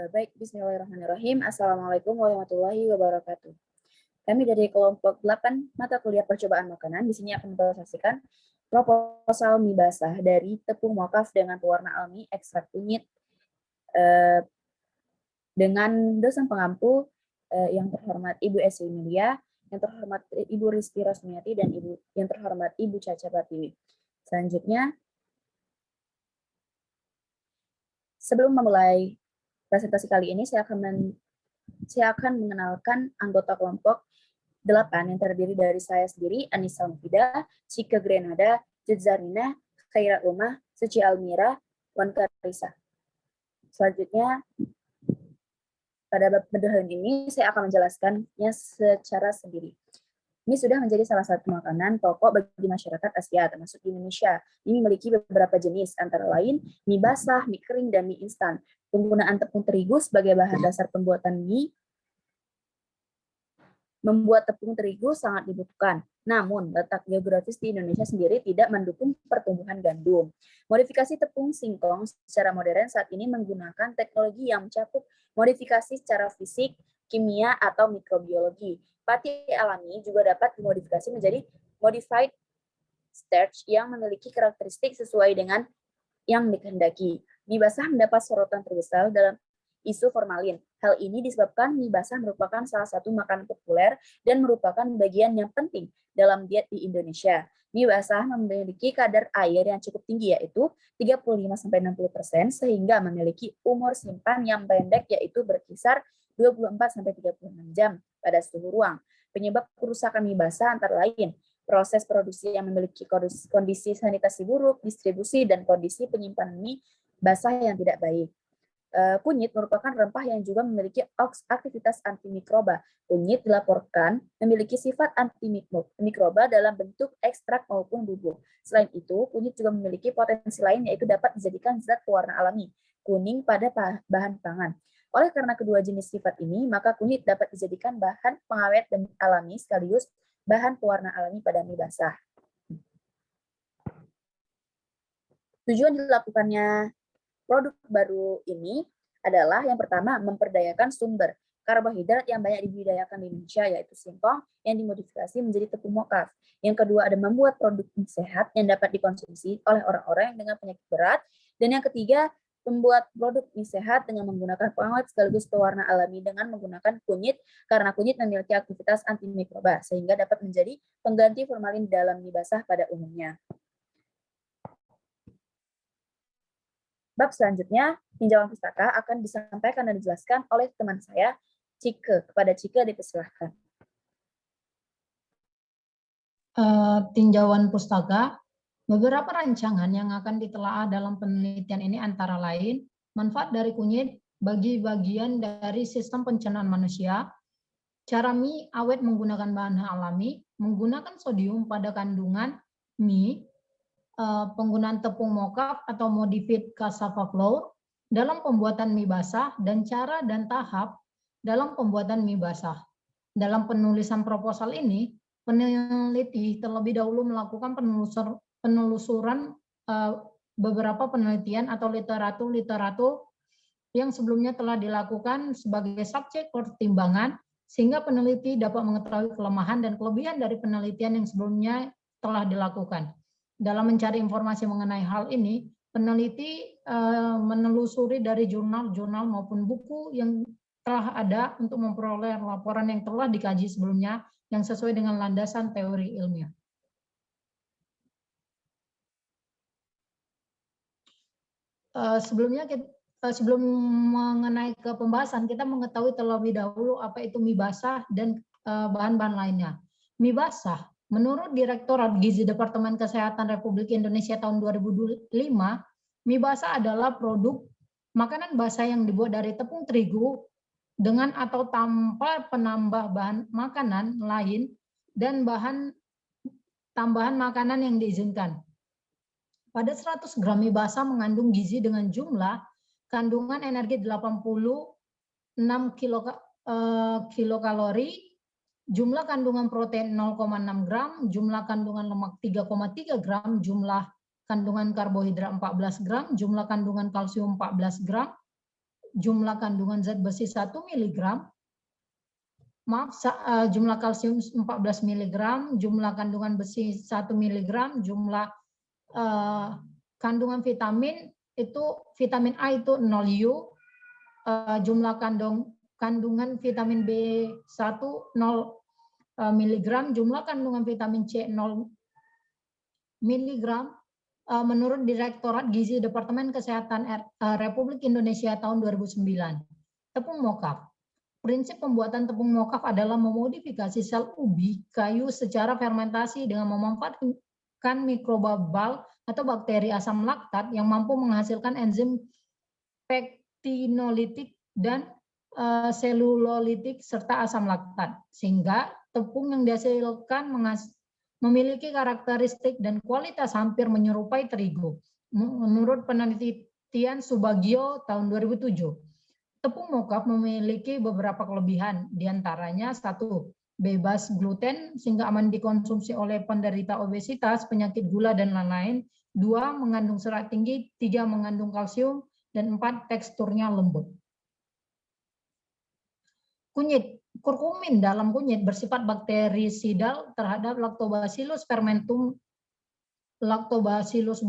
Baik, bismillahirrahmanirrahim. Assalamualaikum warahmatullahi wabarakatuh. Kami dari kelompok 8 mata kuliah percobaan makanan di sini akan mempresentasikan proposal mie basah dari tepung mokaf dengan pewarna alami ekstrak kunyit dengan dosen pengampu yang terhormat Ibu Esi Emilia, yang terhormat Ibu Rizky Rosmiati, dan yang terhormat Ibu Caca Pratiwi. Selanjutnya, sebelum memulai presentasi kali ini, saya akan mengenalkan anggota kelompok 8 yang terdiri dari saya sendiri, Anissa Mufida, Cika Grenada, Jedzarina, Khaira Umah, Suci Almira, Wan Karisa. Selanjutnya, pada bab pendahuan ini, saya akan menjelaskannya secara sendiri. Mie sudah menjadi salah satu makanan pokok bagi masyarakat Asia, termasuk di Indonesia. Mie memiliki beberapa jenis, antara lain mie basah, mie kering, dan mie instan. Penggunaan tepung terigu sebagai bahan dasar pembuatan mie membuat tepung terigu sangat dibutuhkan. Namun, letak geografis di Indonesia sendiri tidak mendukung pertumbuhan gandum. Modifikasi tepung singkong secara modern saat ini menggunakan teknologi yang mencakup modifikasi secara fisik, kimia, atau mikrobiologi. Pati alami juga dapat dimodifikasi menjadi modified starch yang memiliki karakteristik sesuai dengan yang dikehendaki. Mie basah mendapat sorotan terbesar dalam isu formalin. Hal ini disebabkan mie basah merupakan salah satu makanan populer dan merupakan bagian yang penting dalam diet di Indonesia. Mie basah memiliki kadar air yang cukup tinggi, yaitu 35-60%, sehingga memiliki umur simpan yang pendek, yaitu berkisar 24-36 jam pada suhu ruang. Penyebab kerusakan mie basah antara lain proses produksi yang memiliki kondisi sanitasi buruk, distribusi, dan kondisi penyimpanan mie basah yang tidak baik. Kunyit merupakan rempah yang juga memiliki aktivitas antimikroba. Kunyit dilaporkan memiliki sifat antimikroba dalam bentuk ekstrak maupun bubuk. Selain itu, kunyit juga memiliki potensi lain, yaitu dapat dijadikan zat pewarna alami, kuning pada bahan pangan. Oleh karena kedua jenis sifat ini, maka kunyit dapat dijadikan bahan pengawet dan alami sekaligus bahan pewarna alami pada mie basah. Tujuan dilakukannya produk baru ini adalah yang pertama, memperdayakan sumber karbohidrat yang banyak dibudidayakan di Indonesia, yaitu singkong yang dimodifikasi menjadi tepung mokaf. Yang kedua, ada membuat produk mie sehat yang dapat dikonsumsi oleh orang-orang yang dengan penyakit berat. Dan yang ketiga, membuat produk mie sehat dengan menggunakan pengawet sekaligus pewarna alami dengan menggunakan kunyit, karena kunyit memiliki aktivitas antimikroba, sehingga dapat menjadi pengganti formalin dalam mie basah pada umumnya. Bab selanjutnya, tinjauan pustaka akan disampaikan dan dijelaskan oleh teman saya, Cike. Kepada Cike dipersilahkan. Tinjauan pustaka, beberapa rancangan yang akan ditelaah dalam penelitian ini antara lain, manfaat dari kunyit bagi bagian dari sistem pencernaan manusia, cara mie awet menggunakan bahan alami, menggunakan sodium pada kandungan mie, penggunaan tepung mokaf atau modified cassava flour dalam pembuatan mie basah, dan cara dan tahap dalam pembuatan mie basah. Dalam penulisan proposal ini, peneliti terlebih dahulu melakukan penelusuran beberapa penelitian atau literatur yang sebelumnya telah dilakukan sebagai subjek pertimbangan, sehingga peneliti dapat mengetahui kelemahan dan kelebihan dari penelitian yang sebelumnya telah dilakukan. Dalam mencari informasi mengenai hal ini, peneliti menelusuri dari jurnal-jurnal maupun buku yang telah ada untuk memperoleh laporan yang telah dikaji sebelumnya yang sesuai dengan landasan teori ilmiah. Sebelum mengenai ke pembahasan, kita mengetahui terlebih dahulu apa itu mie basah dan bahan-bahan lainnya. Mie basah, menurut Direktorat Gizi Departemen Kesehatan Republik Indonesia tahun 2005, mie basah adalah produk makanan basah yang dibuat dari tepung terigu dengan atau tanpa penambah bahan makanan lain dan bahan tambahan makanan yang diizinkan. Pada 100 gram mie basah mengandung gizi dengan jumlah kandungan energi 86 kilokalori, jumlah kandungan protein 0,6 gram, jumlah kandungan lemak 3,3 gram, jumlah kandungan karbohidrat 14 gram, jumlah kandungan kalsium 14 gram, jumlah kandungan zat besi 1 mg, jumlah kalsium 14 mg, jumlah kandungan besi 1 mg, jumlah kandungan vitamin itu vitamin A itu 0 U, jumlah kandungan vitamin B1 0 mg, jumlah kandungan vitamin C 0 mg, menurut Direktorat Gizi Departemen Kesehatan Republik Indonesia tahun 2009. Tepung mokaf. Prinsip pembuatan tepung mokaf adalah memodifikasi sel ubi kayu secara fermentasi dengan memanfaatkan mikroba bal atau bakteri asam laktat yang mampu menghasilkan enzim pektinolitik dan selulolitik serta asam laktat, sehingga tepung yang dihasilkan memiliki karakteristik dan kualitas hampir menyerupai terigu. Menurut penelitian Subagio tahun 2007, tepung mokaf memiliki beberapa kelebihan, diantaranya 1. Bebas gluten sehingga aman dikonsumsi oleh penderita obesitas, penyakit gula, dan lain-lain. 2. Mengandung serat tinggi. 3. Mengandung kalsium. Dan 4. Teksturnya lembut. Kunyit. Kurkumin dalam kunyit bersifat bakterisidal terhadap Lactobacillus fermentum, Lactobacillus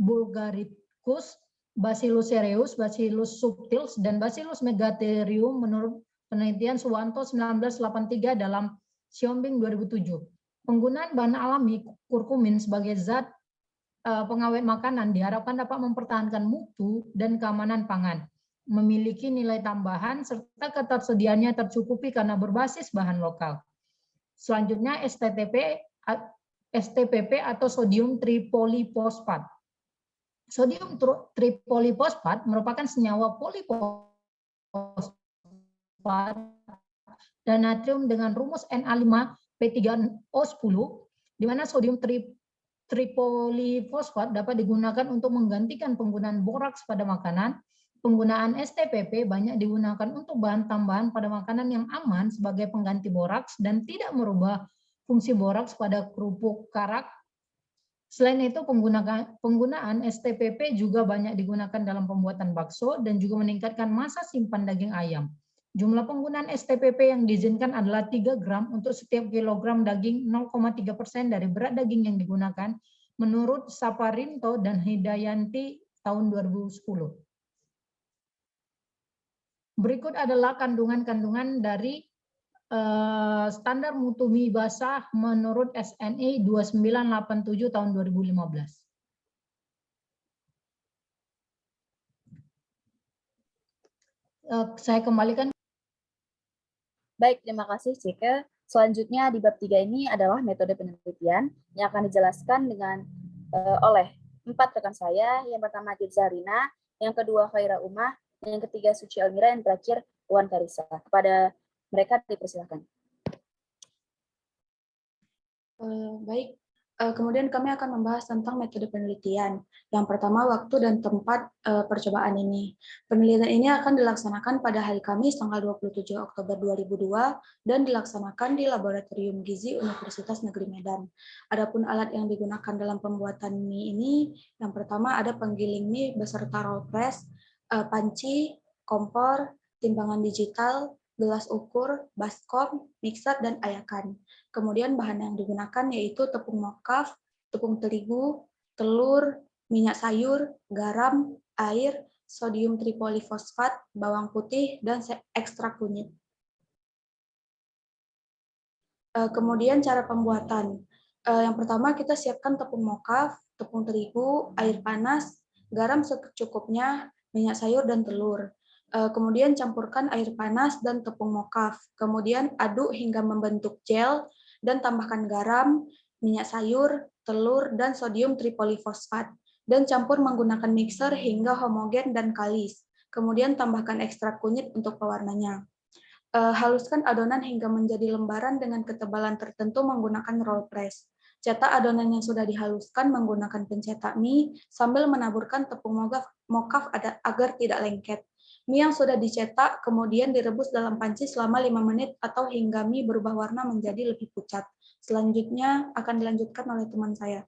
bulgaricus, Bacillus cereus, Bacillus subtilis, dan Bacillus megatherium menurut penelitian Suwanto 1983 dalam Siombing 2007. Penggunaan bahan alami kurkumin sebagai zat pengawet makanan diharapkan dapat mempertahankan mutu dan keamanan pangan, memiliki nilai tambahan, serta ketersediaannya tercukupi karena berbasis bahan lokal. Selanjutnya STPP atau sodium tripolifosfat. Sodium tripolifosfat merupakan senyawa polifosfat dan natrium dengan rumus Na5P3O10, di mana sodium tripolifosfat dapat digunakan untuk menggantikan penggunaan boraks pada makanan. Penggunaan STPP banyak digunakan untuk bahan tambahan pada makanan yang aman sebagai pengganti boraks dan tidak merubah fungsi boraks pada kerupuk karak. Selain itu, penggunaan STPP juga banyak digunakan dalam pembuatan bakso dan juga meningkatkan masa simpan daging ayam. Jumlah penggunaan STPP yang diizinkan adalah 3 gram untuk setiap kilogram daging, 0,3% dari berat daging yang digunakan, menurut Saparinto dan Hidayanti tahun 2010. Berikut adalah kandungan-kandungan dari standar mutu mie basah menurut SNI 2987 tahun 2015. Saya kembalikan. Baik, terima kasih Cike. Selanjutnya di bab 3 ini adalah metode penelitian yang akan dijelaskan oleh 4 rekan saya. Yang pertama Zarina, yang kedua Khaira Umah, yang ketiga Suci Almira, yang terakhir Wan Karisa. Kepada mereka dipersilakan. Baik, kemudian kami akan membahas tentang metode penelitian. Yang pertama, waktu dan tempat percobaan ini. Penelitian ini akan dilaksanakan pada hari Kamis tanggal 27 Oktober 2002 dan dilaksanakan di Laboratorium Gizi Universitas Negeri Medan. Adapun alat yang digunakan dalam pembuatan mie ini, yang pertama ada penggiling mie beserta roll press, panci, kompor, timbangan digital, gelas ukur, baskom, mixer, dan ayakan. Kemudian bahan yang digunakan yaitu tepung mokaf, tepung terigu, telur, minyak sayur, garam, air, sodium tripolifosfat, bawang putih, dan ekstrak kunyit. Kemudian cara pembuatan. Yang pertama kita siapkan tepung mokaf, tepung terigu, air panas, garam secukupnya, minyak sayur, dan telur. Kemudian campurkan air panas dan tepung mokaf. Kemudian aduk hingga membentuk gel dan tambahkan garam, minyak sayur, telur, dan sodium tripolifosfat. Dan campur menggunakan mixer hingga homogen dan kalis. Kemudian tambahkan ekstrak kunyit untuk pewarnanya. Haluskan adonan hingga menjadi lembaran dengan ketebalan tertentu menggunakan roll press. Cetak adonan yang sudah dihaluskan menggunakan pencetak mie sambil menaburkan tepung mokaf agar tidak lengket. Mie yang sudah dicetak kemudian direbus dalam panci selama 5 menit atau hingga mie berubah warna menjadi lebih pucat. Selanjutnya akan dilanjutkan oleh teman saya.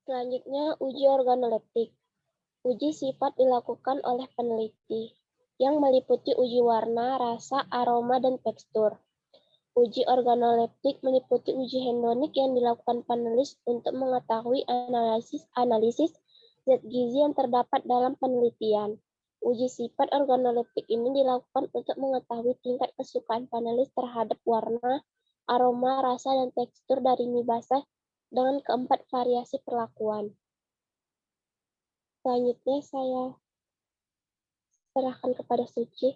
Selanjutnya uji organoleptik. Uji sifat dilakukan oleh peneliti yang meliputi uji warna, rasa, aroma, dan tekstur. Uji organoleptik meliputi uji hedonik yang dilakukan panelis untuk mengetahui analisis zat gizi yang terdapat dalam penelitian. Uji sifat organoleptik ini dilakukan untuk mengetahui tingkat kesukaan panelis terhadap warna, aroma, rasa, dan tekstur dari mie basah dengan keempat variasi perlakuan. Selanjutnya saya serahkan kepada Suci.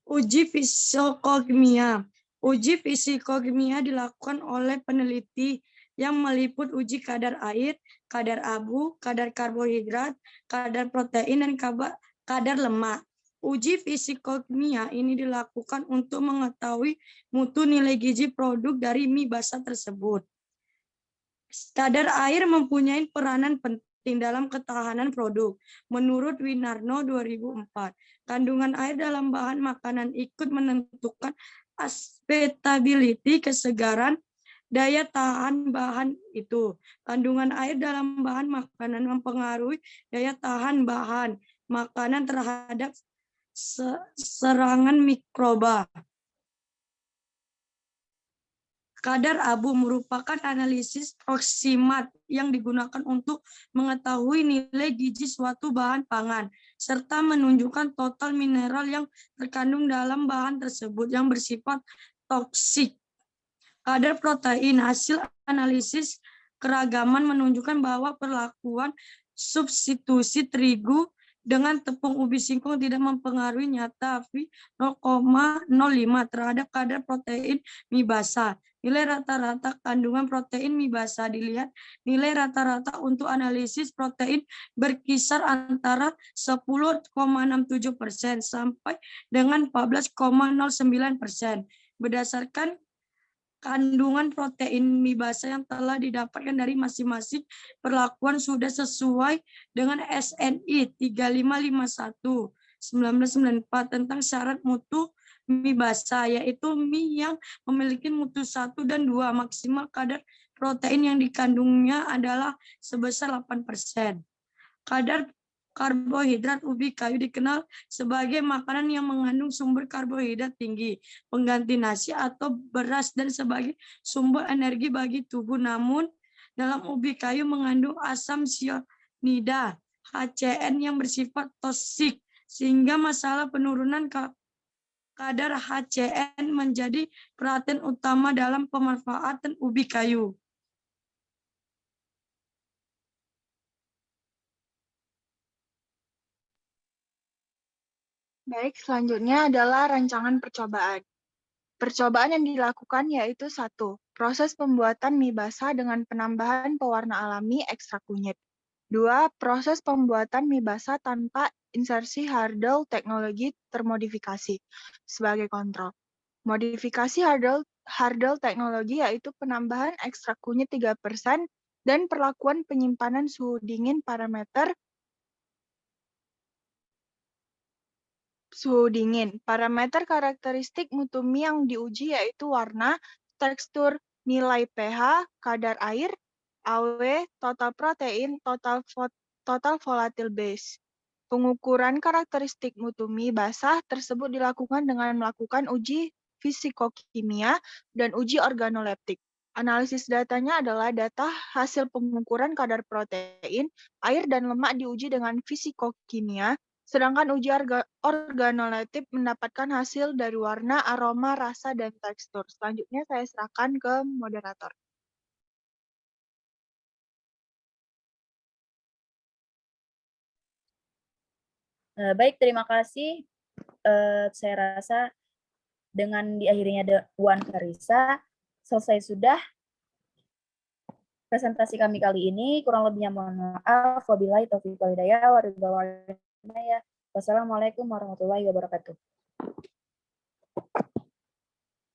Uji fisikokimia. Uji fisikokimia dilakukan oleh peneliti yang meliput uji kadar air, kadar abu, kadar karbohidrat, kadar protein, dan kadar lemak. Uji fisikokimia ini dilakukan untuk mengetahui mutu nilai gizi produk dari mie basah tersebut. Kadar air mempunyai peranan penting dalam ketahanan produk. Menurut Winarno 2004, kandungan air dalam bahan makanan ikut menentukan aspetability, kesegaran, daya tahan bahan itu. Kandungan air dalam bahan makanan mempengaruhi daya tahan bahan makanan terhadap serangan mikroba. Kadar abu merupakan analisis proksimat yang digunakan untuk mengetahui nilai gizi suatu bahan pangan, serta menunjukkan total mineral yang terkandung dalam bahan tersebut yang bersifat toksik. Kadar protein, hasil analisis keragaman menunjukkan bahwa perlakuan substitusi terigu dengan tepung ubi singkong tidak mempengaruhi nyata V 0,05 terhadap kadar protein mie basah. Nilai rata-rata kandungan protein mie basah dilihat. Nilai rata-rata untuk analisis protein berkisar antara 10,67% sampai dengan 14,09%. Berdasarkan kandungan protein mie basah yang telah didapatkan dari masing-masing perlakuan sudah sesuai dengan SNI 3551 1994 tentang syarat mutu mie basah, yaitu mie yang memiliki mutu 1 dan 2, maksimal kadar protein yang dikandungnya adalah sebesar 8%. Kadar karbohidrat ubi kayu dikenal sebagai makanan yang mengandung sumber karbohidrat tinggi, pengganti nasi atau beras, dan sebagai sumber energi bagi tubuh. Namun, dalam ubi kayu mengandung asam cyanida, HCN, yang bersifat toksik, sehingga masalah penurunan kadar HCN menjadi perhatian utama dalam pemanfaatan ubi kayu. Baik, selanjutnya adalah rancangan percobaan. Percobaan yang dilakukan yaitu 1. Proses pembuatan mie basah dengan penambahan pewarna alami ekstrak kunyit. 2. Proses pembuatan mie basah tanpa insersi hardel teknologi termodifikasi sebagai kontrol. Modifikasi hardel teknologi yaitu penambahan ekstrak kunyit 3% dan perlakuan penyimpanan suhu dingin suhu dingin. Parameter karakteristik mutu mie yang diuji yaitu warna, tekstur, nilai pH, kadar air, AW, total protein, total volatile base. Pengukuran karakteristik mutu mie basah tersebut dilakukan dengan melakukan uji fisikokimia dan uji organoleptik. Analisis datanya adalah data hasil pengukuran kadar protein, air, dan lemak diuji dengan fisikokimia, sedangkan uji organoleptik mendapatkan hasil dari warna, aroma, rasa, dan tekstur. Selanjutnya saya serahkan ke moderator. Baik, terima kasih. Saya rasa dengan diakhirinya Wan Karisa, selesai sudah presentasi kami kali ini. Kurang lebihnya mohon maaf. Wabillahi taufiq wal hidayah. Wassalamualaikum warahmatullahi wabarakatuh.